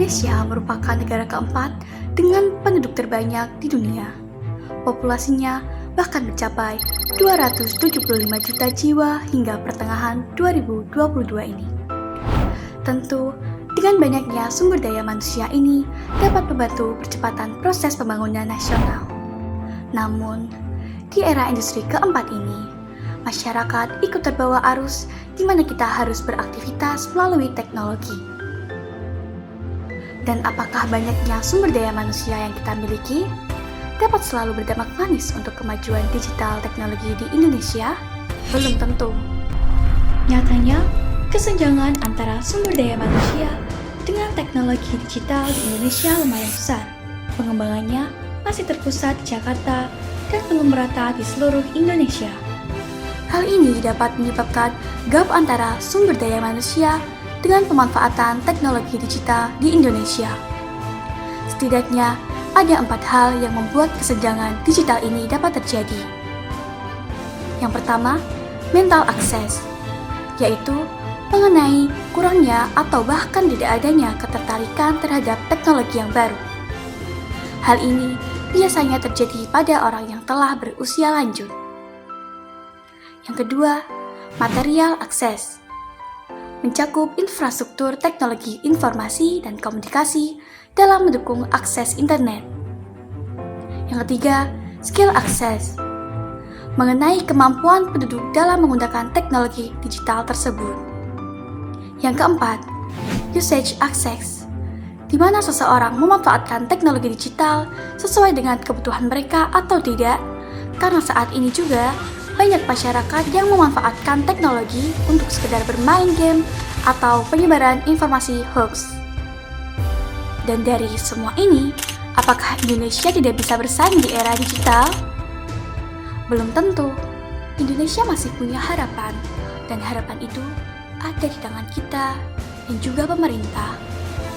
Indonesia merupakan negara keempat dengan penduduk terbanyak di dunia. Populasinya bahkan mencapai 275 juta jiwa hingga pertengahan 2022 ini. Tentu, dengan banyaknya sumber daya manusia ini dapat membantu percepatan proses pembangunan nasional. Namun, di era industri keempat ini, masyarakat ikut terbawa arus di mana kita harus beraktivitas melalui teknologi. Dan apakah banyaknya sumber daya manusia yang kita miliki dapat selalu berdampak manis untuk kemajuan digital teknologi di Indonesia? Belum tentu. Nyatanya, kesenjangan antara sumber daya manusia dengan teknologi digital di Indonesia lumayan besar. Pengembangannya masih terpusat di Jakarta dan belum merata di seluruh Indonesia. Hal ini dapat menyebabkan gap antara sumber daya manusia dengan pemanfaatan teknologi digital di Indonesia. Setidaknya, ada 4 hal yang membuat kesenjangan digital ini dapat terjadi. Yang pertama, mental access, yaitu mengenai kurangnya atau bahkan tidak adanya ketertarikan terhadap teknologi yang baru. Hal ini biasanya terjadi pada orang yang telah berusia lanjut. Yang kedua, material access, mencakup infrastruktur teknologi informasi dan komunikasi dalam mendukung akses internet. Yang ketiga, skill access, mengenai kemampuan penduduk dalam menggunakan teknologi digital tersebut. Yang keempat, usage access, di mana seseorang memanfaatkan teknologi digital sesuai dengan kebutuhan mereka atau tidak, karena saat ini juga banyak masyarakat yang memanfaatkan teknologi untuk sekedar bermain game atau penyebaran informasi hoax. Dan dari semua ini, apakah Indonesia tidak bisa bersaing di era digital? Belum tentu. Indonesia masih punya harapan, dan harapan itu ada di tangan kita dan juga pemerintah.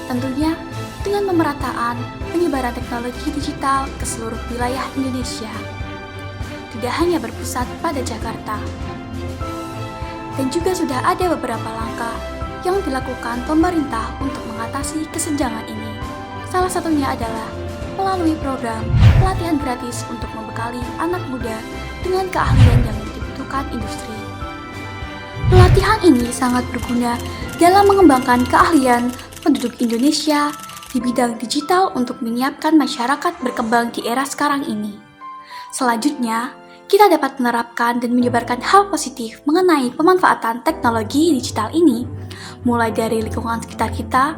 Tentunya dengan pemerataan penyebaran teknologi digital ke seluruh wilayah Indonesia. Tidak hanya berpusat pada Jakarta. Dan juga sudah ada beberapa langkah yang dilakukan pemerintah untuk mengatasi kesenjangan ini. Salah satunya adalah melalui program pelatihan gratis untuk membekali anak muda dengan keahlian yang dibutuhkan industri. Pelatihan ini sangat berguna dalam mengembangkan keahlian penduduk Indonesia di bidang digital untuk menyiapkan masyarakat berkembang di era sekarang ini. Selanjutnya, kita dapat menerapkan dan menyebarkan hal positif mengenai pemanfaatan teknologi digital ini, mulai dari lingkungan sekitar kita,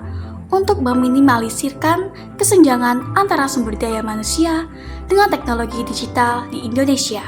untuk meminimalisirkan kesenjangan antara sumber daya manusia dengan teknologi digital di Indonesia.